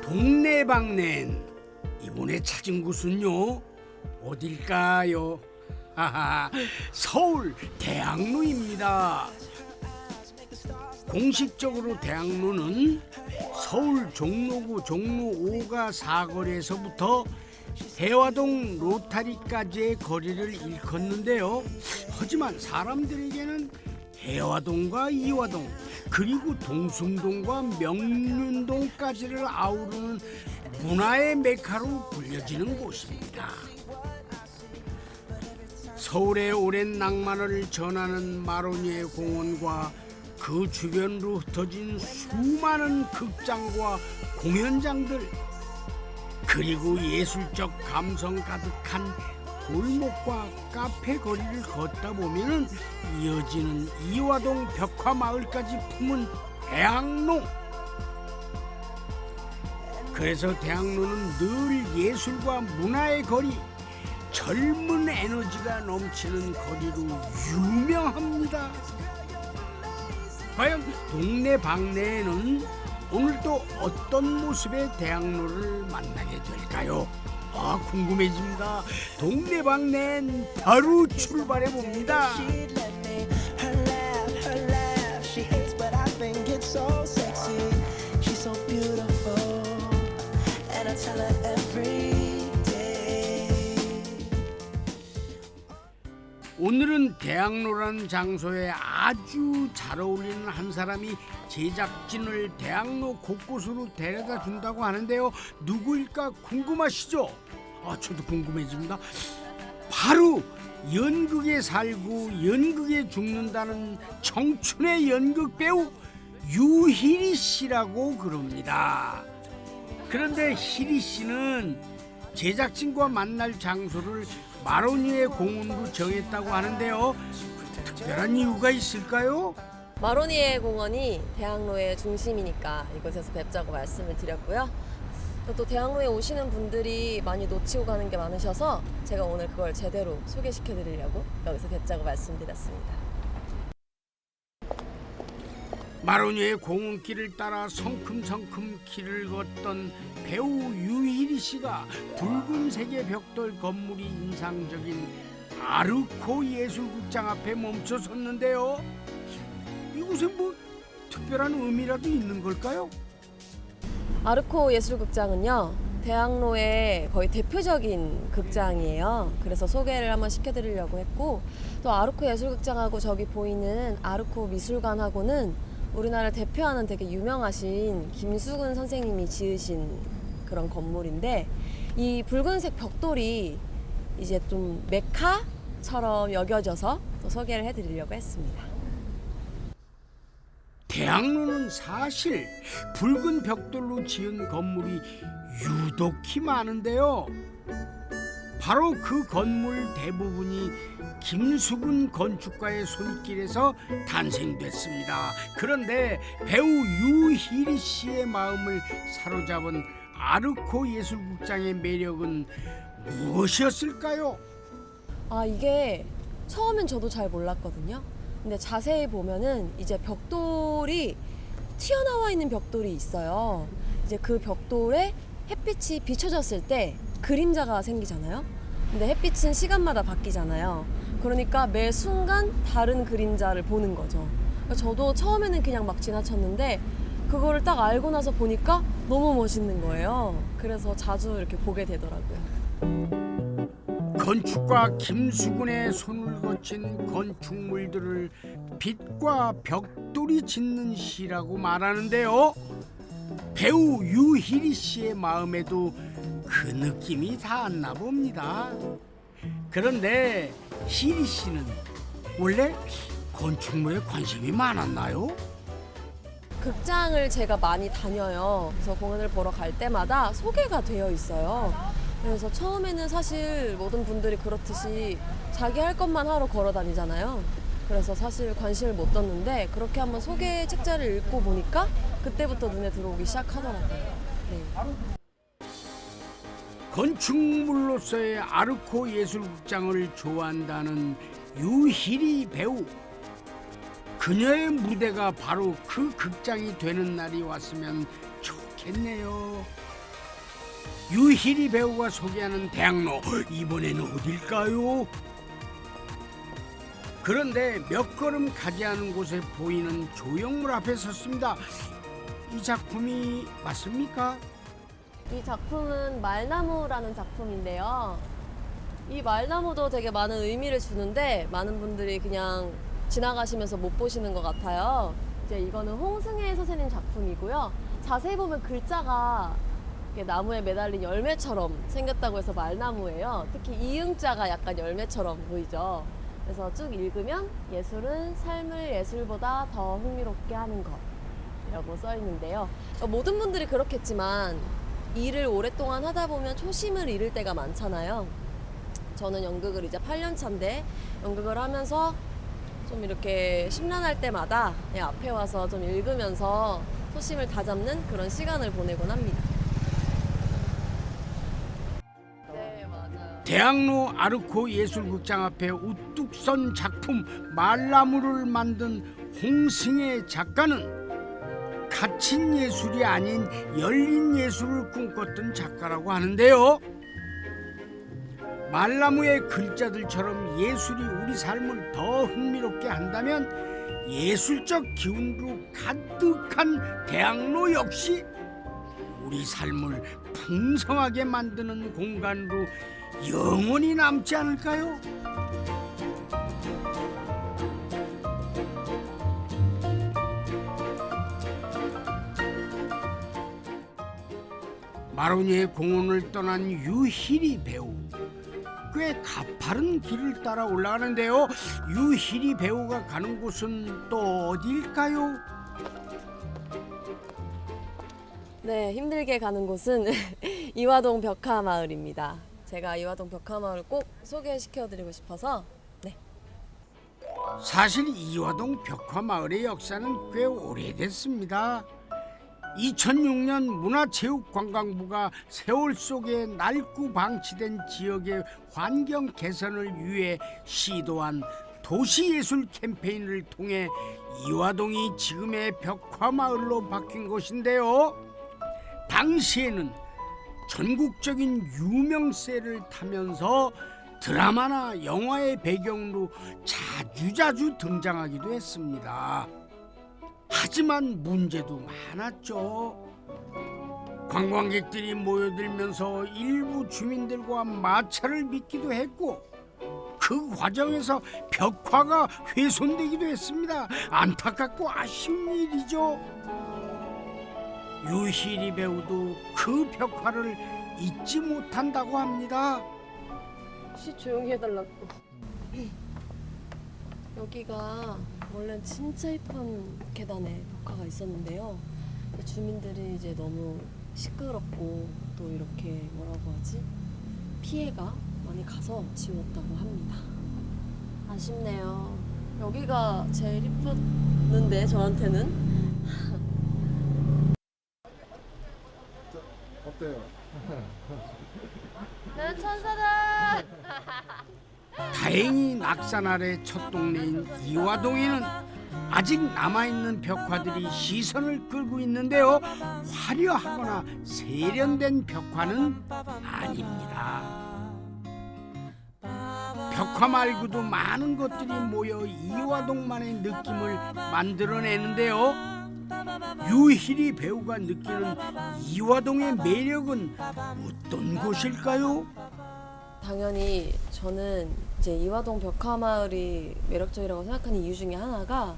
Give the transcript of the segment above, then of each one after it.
동네방넨 이번에 찾은 곳은요 어딜까요? 하하, 서울 대학로입니다. 공식적으로 대학로는 서울 종로구 종로 5가 사거리에서부터 해화동 로타리까지의 거리를 일컫는데요. 하지만 사람들에게는 해화동과 이화동 그리고 동숭동과 명륜동까지를 아우르는 문화의 메카로 불려지는 곳입니다. 서울의 오랜 낭만을 전하는 마로니에 공원과 그 주변으로 흩어진 수많은 극장과 공연장들 그리고 예술적 감성 가득한 골목과 카페 거리를 걷다 보면은 이어지는 이화동 벽화마을까지 품은 대학로. 그래서 대학로는 늘 예술과 문화의 거리, 젊은 에너지가 넘치는 거리로 유명합니다. 과연 동네 방네에는 오늘 또 어떤 모습의 대학로를 만나게 될까요? 아, 궁금해집니다. 동네 방네엔 바로 출발해 봅니다. 오늘은 대학로라는 장소에 아주 잘 어울리는 한 사람이 제작진을 대학로 곳곳으로 데려다 준다고 하는데요. 누구일까 궁금하시죠? 아, 저도 궁금해집니다. 바로 연극에 살고 연극에 죽는다는 청춘의 연극 배우 유희리 씨라고 그럽니다. 그런데 희리 씨는 제작진과 만날 장소를 마로니에 공원으로 정했다고 하는데요. 특별한 이유가 있을까요? 마로니에 공원이 대학로의 중심이니까 이곳에서 뵙자고 말씀을 드렸고요. 또 대학로에 오시는 분들이 많이 놓치고 가는 게 많으셔서 제가 오늘 그걸 제대로 소개시켜 드리려고 여기서 뵙자고 말씀드렸습니다. 마로니에 공원길을 따라 성큼성큼 길을 걷던 배우 유희리 씨가 붉은색의 벽돌 건물이 인상적인 아르코 예술극장 앞에 멈춰 섰는데요. 이곳에 뭐 특별한 의미라도 있는 걸까요? 아르코 예술극장은요, 대학로의 거의 대표적인 극장이에요. 그래서 소개를 한번 시켜드리려고 했고, 또 아르코 예술극장하고 저기 보이는 아르코 미술관하고는 우리나라를 대표하는 되게 유명하신 김수근 선생님이 지으신 그런 건물인데, 이 붉은색 벽돌이 이제 좀 메카처럼 여겨져서 또 소개를 해드리려고 했습니다. 대학로는 사실 붉은 벽돌로 지은 건물이 유독히 많은데요. 바로 그 건물 대부분이 김수근 건축가의 손길에서 탄생됐습니다. 그런데 배우 유희리 씨의 마음을 사로잡은 아르코 예술극장의 매력은 무엇이었을까요? 아, 이게 처음엔 저도 잘 몰랐거든요. 근데 자세히 보면은 이제 벽돌이 튀어나와 있는 벽돌이 있어요. 이제 그 벽돌에 햇빛이 비춰졌을 때 그림자가 생기잖아요. 근데 햇빛은 시간마다 바뀌잖아요. 그러니까 매 순간 다른 그림자를 보는 거죠. 그러니까 저도 처음에는 그냥 막 지나쳤는데 그거를 딱 알고 나서 보니까 너무 멋있는 거예요. 그래서 자주 이렇게 보게 되더라고요. 건축가 김수근의 손을 거친 건축물들을 빛과 벽돌이 짓는 시라고 말하는데요. 배우 유희리 씨의 마음에도 그 느낌이 닿았나 봅니다. 그런데 희리 씨는 원래 건축물에 관심이 많았나요? 극장을 제가 많이 다녀요. 그래서 공연을 보러 갈 때마다 소개가 되어 있어요. 그래서 처음에는 사실 모든 분들이 그렇듯이 자기 할 것만 하러 걸어 다니잖아요. 그래서 사실 관심을 못 뒀는데 그렇게 한번 소개 책자를 읽고 보니까 그때부터 눈에 들어오기 시작하더라고요. 네. 건축물로서의 아르코 예술극장을 좋아한다는 유희리 배우. 그녀의 무대가 바로 그 극장이 되는 날이 왔으면 좋겠네요. 유희리 배우가 소개하는 대학로, 이번에는 어딜까요? 그런데 몇 걸음 가지 않은 곳에 보이는 조형물 앞에 섰습니다. 이 작품이 맞습니까? 이 작품은 말나무라는 작품인데요. 이 말나무도 되게 많은 의미를 주는데 많은 분들이 그냥 지나가시면서 못 보시는 것 같아요. 이제 이거는 홍승혜 선생님 작품이고요. 자세히 보면 글자가 이렇게 나무에 매달린 열매처럼 생겼다고 해서 말나무예요. 특히 이응자가 약간 열매처럼 보이죠. 그래서 쭉 읽으면 예술은 삶을 예술보다 더 흥미롭게 하는 것이라고 써 있는데요. 모든 분들이 그렇겠지만 일을 오랫동안 하다 보면 초심을 잃을 때가 많잖아요. 저는 연극을 이제 8년 차인데 연극을 하면서 좀 이렇게 심란할 때마다 앞에 와서 좀 읽으면서 초심을 다잡는 그런 시간을 보내곤 합니다. 네, 맞아요. 대학로 아르코 예술극장 앞에 우뚝 선 작품 말나무를 만든 홍승혜 작가는 갇힌 예술이 아닌 열린 예술을 꿈꿨던 작가라고 하는데요. 말나무의 글자들처럼 예술이 우리 삶을 더 흥미롭게 한다면 예술적 기운으로 가득한 대학로 역시 우리 삶을 풍성하게 만드는 공간으로 영원히 남지 않을까요? 마로니에 공원을 떠난 유희리 배우, 꽤 가파른 길을 따라 올라가는데요. 유희리 배우가 가는 곳은 또 어디일까요? 네, 힘들게 가는 곳은 이화동 벽화마을입니다. 제가 이화동 벽화마을 꼭 소개시켜드리고 싶어서. 네. 사실 이화동 벽화마을의 역사는 꽤 오래됐습니다. 2006년 문화체육관광부가 세월 속에 낡고 방치된 지역의 환경 개선을 위해 시도한 도시예술 캠페인을 통해 이화동이 지금의 벽화마을로 바뀐 곳인데요. 당시에는 전국적인 유명세를 타면서 드라마나 영화의 배경으로 자주자주 등장하기도 했습니다. 하지만 문제도 많았죠. 관광객들이 모여들면서 일부 주민들과 마찰을 빚기도 했고 그 과정에서 벽화가 훼손되기도 했습니다. 안타깝고 아쉬운 일이죠. 유희리 배우도 그 벽화를 잊지 못한다고 합니다. 혹시 조용히 해달라고. 여기가 원래 진짜 예쁜 계단에 벽화가 있었는데요. 주민들이 이제 너무 시끄럽고 또 이렇게 뭐라고 하지? 피해가 많이 가서 지웠다고 합니다. 아쉽네요. 여기가 제일 이뻤는데 저한테는. 어때요? 나는 천사다. 다행히 낙산 아래 첫 동네인 이화동에는 아직 남아있는 벽화들이 시선을 끌고 있는데요. 화려하거나 세련된 벽화는 아닙니다. 벽화 말고도 많은 것들이 모여 이화동만의 느낌을 만들어내는데요. 유희리 배우가 느끼는 이화동의 매력은 어떤 곳일까요? 당연히 저는 이제 이화동 벽화마을이 매력적이라고 생각하는 이유 중에 하나가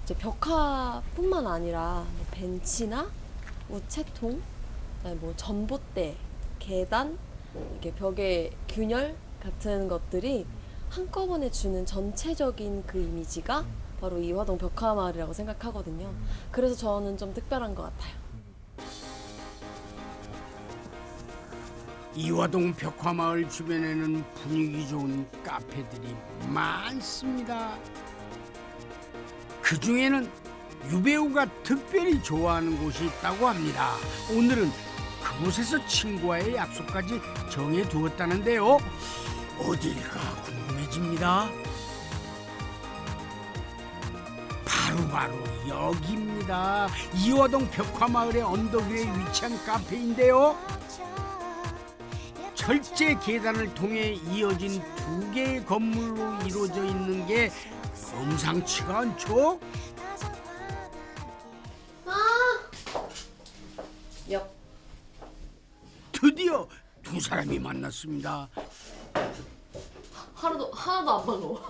이제 벽화뿐만 아니라 뭐 벤치나 우체통, 그다음에 뭐 전봇대, 계단, 이렇게 벽의 균열 같은 것들이 한꺼번에 주는 전체적인 그 이미지가 바로 이화동 벽화마을이라고 생각하거든요. 그래서 저는 좀 특별한 것 같아요. 이화동 벽화마을 주변에는 분위기 좋은 카페들이 많습니다. 그 중에는 유배우가 특별히 좋아하는 곳이 있다고 합니다. 오늘은 그곳에서 친구와의 약속까지 정해두었다는데요. 어딜까 궁금해집니다. 바로 여기입니다. 이화동 벽화마을의 언덕 위에 위치한 카페인데요. 철제 계단을 통해 이어진 두 개의 건물로 이루어져 있는 게 범상치가 않죠? 역. 드디어 두 사람이 만났습니다. 하나도 안 반가워.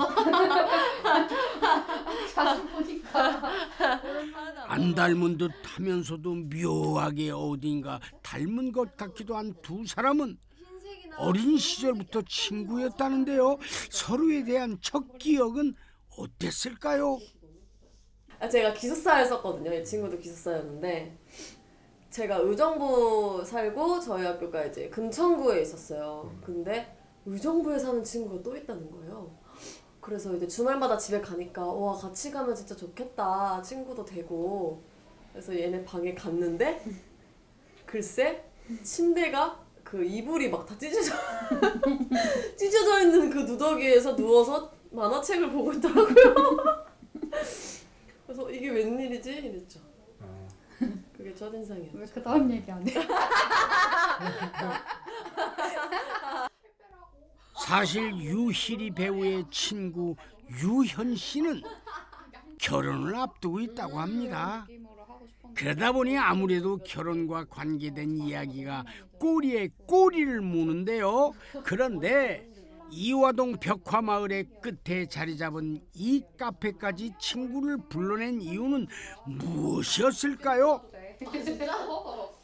자주 보니까 안 닮은 듯 하면서도 묘하게 어딘가 닮은 것 같기도 한 두 사람은 어린 시절부터 친구였다는데요. 서로에 대한 첫 기억은 어땠을까요? 제가 기숙사에 썼거든요. 이 친구도 기숙사였는데 제가 의정부 살고 저희 학교가 이제 금천구에 있었어요. 근데 의정부에 사는 친구가 또 있다는 거예요. 그래서 이제 주말마다 집에 가니까 와 같이 가면 진짜 좋겠다. 친구도 되고. 그래서 얘네 방에 갔는데 글쎄 침대가 그 이불이 막 다 찢어져 있는 그 누더기에서 누워서 만화책을 보고 있더라고요. 그래서 이게 웬일이지? 이랬죠. 그게 첫인상이었죠. 왜 그 다음 얘기 안 해? 사실 유희리 배우의 친구 유현 씨는 결혼을 앞두고 있다고 합니다. 그러다 보니 아무래도 결혼과 관계된 이야기가 꼬리에 꼬리를 무는데요. 그런데 이화동 벽화마을의 끝에 자리 잡은 이 카페까지 친구를 불러낸 이유는 무엇이었을까요?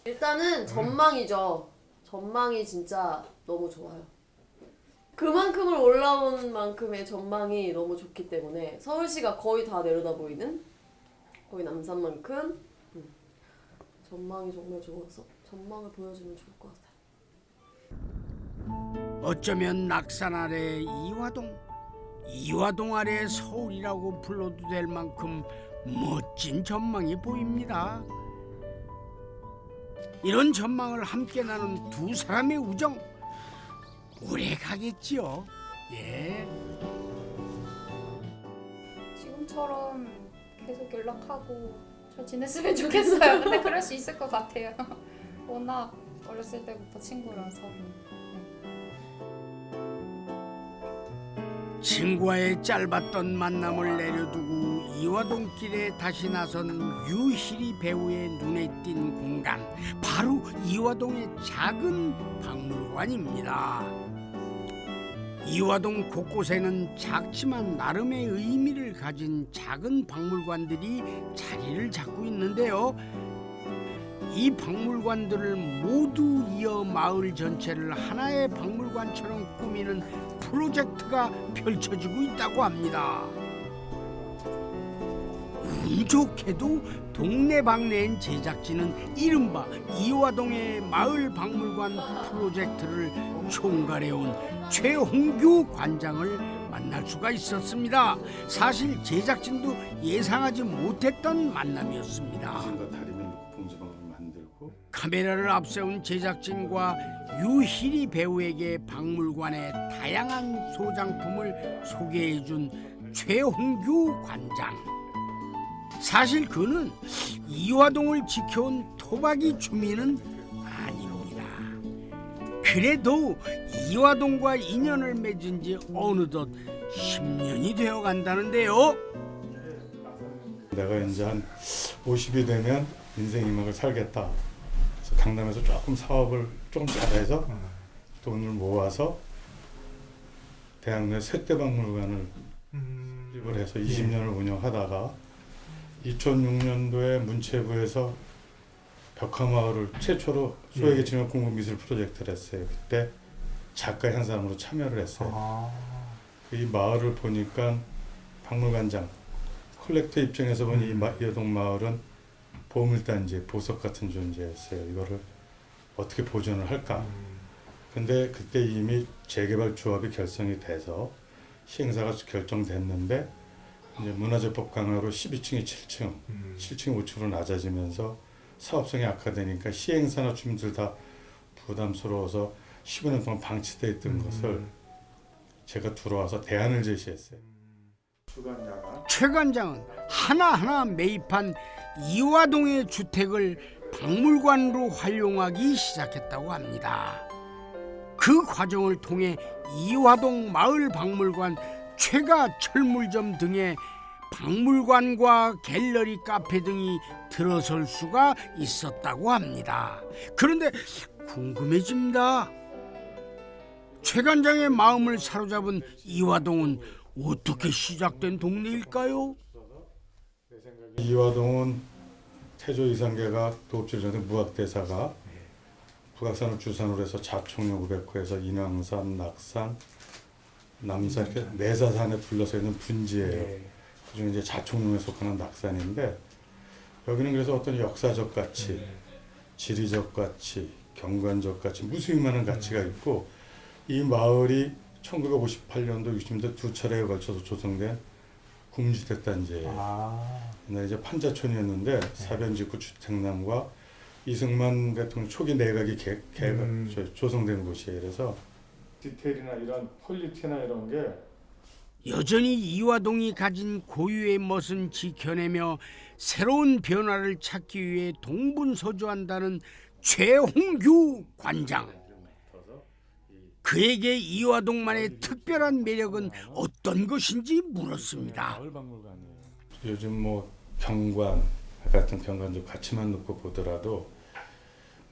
일단은 전망이죠. 전망이 진짜 너무 좋아요. 그만큼을 올라온 만큼의 전망이 너무 좋기 때문에 서울시가 거의 다 내려다 보이는 거의 남산만큼 전망이 정말 좋아서 전망을 보여주면 좋을 것 같아요. 어쩌면 낙산 아래 이화동, 이화동 아래 서울이라고 불러도 될 만큼 멋진 전망이 보입니다. 이런 전망을 함께 나눈 두 사람의 우정 오래 가겠지요. 예. 지금처럼 계속 연락하고 잘 지냈으면 좋겠어요. 근데 그럴 수 있을 것 같아요. 워낙 어렸을 때부터 친구라서. 친구와의 짧았던 만남을 내려두고 이화동길에 다시 나선 유희리 배우의 눈에 띈 공간, 바로 이화동의 작은 박물관입니다. 이화동 곳곳에는 작지만 나름의 의미를 가진 작은 박물관들이 자리를 잡고 있는데요. 이 박물관들을 모두 이어 마을 전체를 하나의 박물관처럼 꾸미는 프로젝트가 펼쳐지고 있다고 합니다. 운 좋게도 동네방네인 제작진은 이른바 이화동의 마을 박물관 프로젝트를 총괄해온 최홍규 관장을 만날 수가 있었습니다. 사실 제작진도 예상하지 못했던 만남이었습니다. 카메라를 앞세운 제작진과 유희리 배우에게 박물관의 다양한 소장품을 소개해준 최홍규 관장. 사실 그는 이화동을 지켜온 토박이 주민은 아닙니다. 그래도 이화동과 인연을 맺은 지 어느덧 10년이 되어 간다는데요. 내가 이제 한 50이 되면 인생 이막을 살겠다. 그래서 강남에서 조금 사업을 좀 잘해서 돈을 모아서 대학 내 쇠떼박물관을 설립을 해서 20년을 운영하다가 2006년도에 문체부에서 벽화마을을 최초로 소액의 지명 공급 미술 프로젝트를 했어요. 그때 작가 한 사람으로 참여를 했어요. 이 마을을 보니까 박물관장, 컬렉터 입장에서 보니 이 이화동 마을은 보물단지, 보석 같은 존재였어요. 이거를 어떻게 보존을 할까? 근데 그때 이미 재개발 조합이 결성이 돼서 시행사가 결정됐는데 이제 문화재법 강화로 12층이 7층, 7층이 5층으로 낮아지면서 사업성이 악화되니까 시행사나 주민들 다 부담스러워서 15년 동안 방치되어 있던 것을 제가 들어와서 대안을 제시했어요. 최 관장은 하나하나 매입한 이화동의 주택을 박물관으로 활용하기 시작했다고 합니다. 그 과정을 통해 이화동 마을박물관, 최가 철물점 등의 박물관과 갤러리, 카페 등이 들어설 수가 있었다고 합니다. 그런데 궁금해집니다. 최관장의 마음을 사로잡은 이화동은 어떻게 시작된 동네일까요? 이화동은 태조 이상계가 도읍질 전에 무학대사가 북악산을 주산으로 해서 자총령 500호에서 인왕산, 낙산, 남산 이렇게 내사산에 둘러서 있는 분지예요. 그중에 이제 자총령에 속하는 낙산인데 여기는 그래서 어떤 역사적 가치, 지리적 가치, 경관적 가치, 무수히많은 가치가 있고 이 마을이 1958년도, 60년대 두 차례에 걸쳐서 조성된 국민주택 단지예요. 옛날에 이제 판자촌이었는데 사변직구 주택남과 이승만 대통령 초기 내각이 조성된 곳이에요. 그래서 디테일이나 이런 퀄리티나 이런 게 여전히 이화동이 가진 고유의 멋은 지켜내며 새로운 변화를 찾기 위해 동분서주한다는 최홍규 관장. 그에게 이화동만의 특별한 매력은 어떤 것인지 물었습니다. 요즘 뭐 경관 같은 경관적 가치만 놓고 보더라도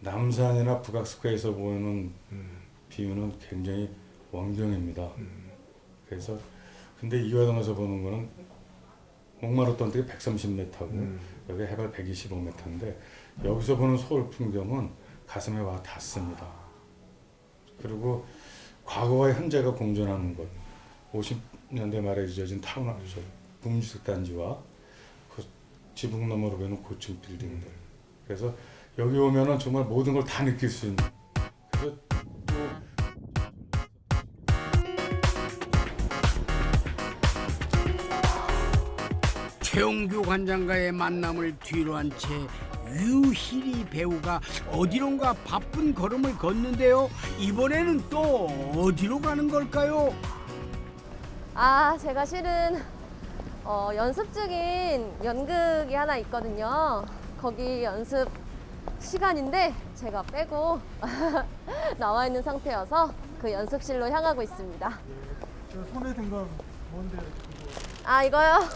남산이나 북악스퀘어에서 보이는 뷰는 굉장히 원경입니다. 그래서 근데 이화동에서 보는 거는 목마르던 데가 130m고 여기 해발 125m인데 여기서 보는 서울 풍경은 가슴에 와 닿습니다. 그리고 과거와 현재가 공존하는 곳, 50년대 말에 지어진 타운하우스, 국민주택 단지와 그 지붕 너머로 보이는 고층 빌딩들. 그래서 여기 오면은 정말 모든 걸 다 느낄 수 있는. 그래서 최홍규 관장과의 만남을 뒤로 한 채 유희리 배우가 어디론가 바쁜 걸음을 걷는데요. 이번에는 또 어디로 가는 걸까요? 제가 실은 연습 중인 연극이 하나 있거든요. 거기 연습 시간인데 제가 빼고 나와 있는 상태여서 그 연습실로 향하고 있습니다. 저 손에 든 건 뭔데? 이거요?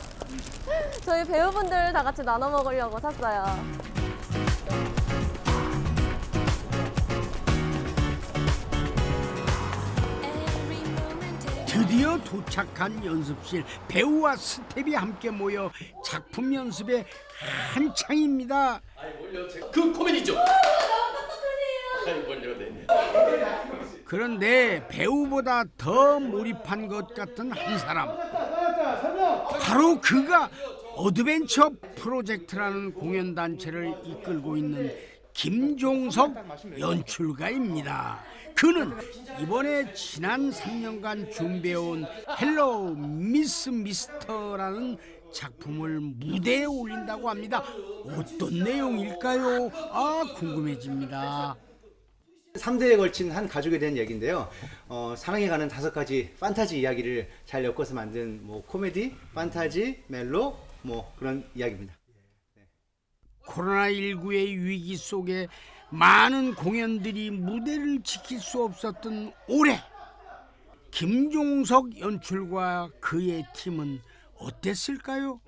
저희 배우분들 다 같이 나눠 먹으려고 샀어요. 드디어 도착한 연습실. 배우와 스텝이 함께 모여 작품 연습에 한창입니다. 그 코미디죠. 그런데 배우보다 더 몰입한 것 같은 한 사람, 바로 그가 어드벤처 프로젝트라는 공연단체를 이끌고 있는 김종석 연출가입니다. 그는 이번에 지난 3년간 준비해온 헬로 미스 미스터라는 작품을 무대에 올린다고 합니다. 어떤 내용일까요? 궁금해집니다. 3대에 걸친 한 가족에 대한 얘기인데요. 사랑에 가는 5가지 판타지 이야기를 잘 엮어서 만든 뭐 코미디, 판타지, 멜로 뭐 그런 이야기입니다. 코로나19의 위기 속에 많은 공연들이 무대를 지킬 수 없었던 올해, 김종석 연출과 그의 팀은 어땠을까요?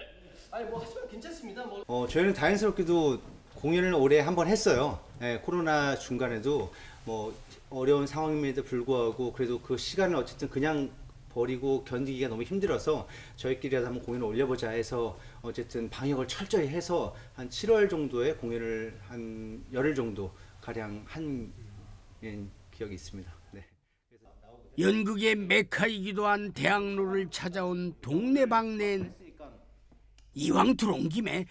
뭐 하시면 괜찮습니다. 저희는 다행스럽게도 공연을 올해 한 번 했어요. 코로나 중간에도 뭐 어려운 상황임에도 불구하고 그래도 그 시간을 어쨌든 그냥 버리고 견디기가 너무 힘들어서 저희끼리라도 한번 공연을 올려보자 해서 어쨌든 방역을 철저히 해서 한 7월 정도에 공연을 한 열흘 정도 가량 한 기억이 있습니다. 네. 연극의 메카이기도 한 대학로를 찾아온 동네방네. 이왕 들어온 김에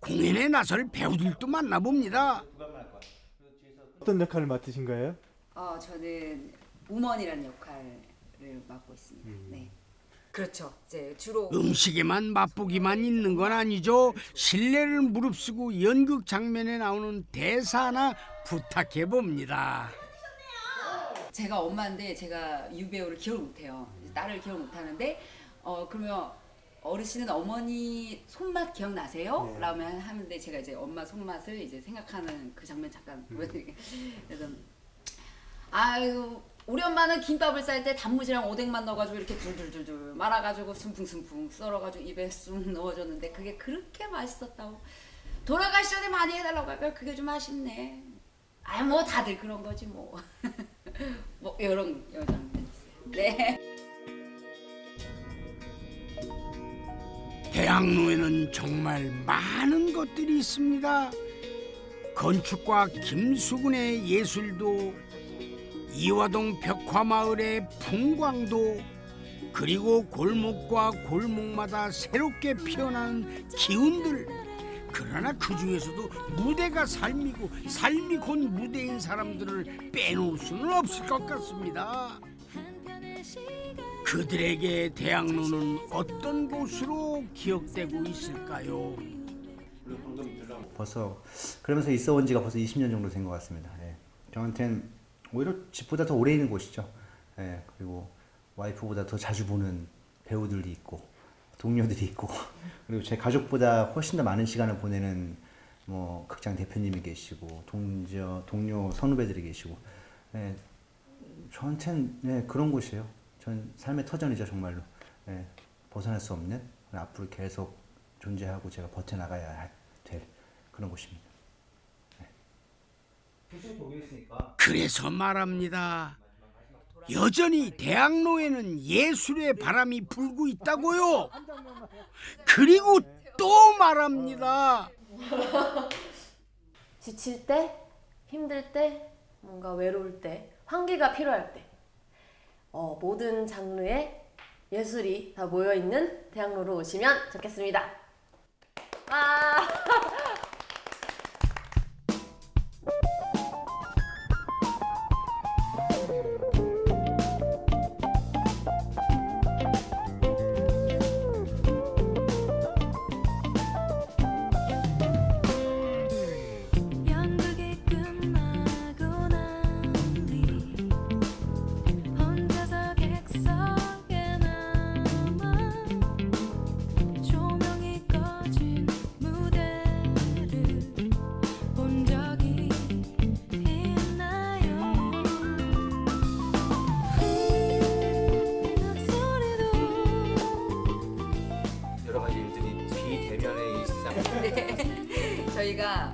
공연에 나설 배우들도 만나봅니다. 어떤 역할을 맡으신 거예요? 저는 우먼이라는 역할을 맡고 있습니다. 네. 그렇죠. 이제 주로 음식에만 맛보기만 있는 건 아니죠. 신뢰를 무릅쓰고 연극 장면에 나오는 대사 하나 부탁해 봅니다. 제가 엄마인데 제가 유배우를 기억을 못해요. 딸을 기억 못하는데 그러면 어르신은 어머니 손맛 기억나세요? 네. 라면 하는데 제가 이제 엄마 손맛을 이제 생각하는 그 장면 잠깐 보여드릴게요. 그래서 아유 우리 엄마는 김밥을 쌀 때 단무지랑 오뎅만 넣어가지고 이렇게 둘둘둘둘 말아가지고 숨풍숨풍 썰어가지고 입에 쑥 넣어줬는데 그게 그렇게 맛있었다고. 돌아가시 전에 많이 해달라고 할까요? 그게 좀 아쉽네. 아 뭐 다들 그런 거지 뭐. 뭐 이런 장면 있어요. 네. 대학로에는 정말 많은 것들이 있습니다. 건축가 김수근의 예술도, 이화동 벽화마을의 풍광도, 그리고 골목과 골목마다 새롭게 피어나는 기운들. 그러나 그 중에서도 무대가 삶이고 삶이 곧 무대인 사람들을 빼놓을 수는 없을 것 같습니다. 그들에게 대학로는 어떤 곳으로 기억되고 있을까요? 벌써 그러면서 있어 온 지가 벌써 20년 정도 된 것 같습니다. 예. 저한테는 오히려 집보다 더 오래 있는 곳이죠. 예. 그리고 와이프보다 더 자주 보는 배우들이 있고 동료들이 있고 그리고 제 가족보다 훨씬 더 많은 시간을 보내는 뭐 극장 대표님이 계시고 동료 선후배들이 계시고 예. 저한테는 예, 그런 곳이에요. 전 삶의 터전이죠 정말로. 예. 벗어날 수 없는 앞으로 계속 존재하고 제가 버텨나가야 될 그런 곳입니다. 그래서 말합니다. 여전히 대학로에는 예술의 바람이 불고 있다고요. 그리고 또 말합니다. 지칠 때, 힘들 때, 뭔가 외로울 때, 환기가 필요할 때, 모든 장르의 예술이 다 모여있는 대학로로 오시면 좋겠습니다. 와! 연극이 끝나고 난 뒤 혼자서 객석에 남아 조명이 꺼진 무대를 본 적이 있나요? 소리도 여러 가지 일들이 비대면의 일상. 저희가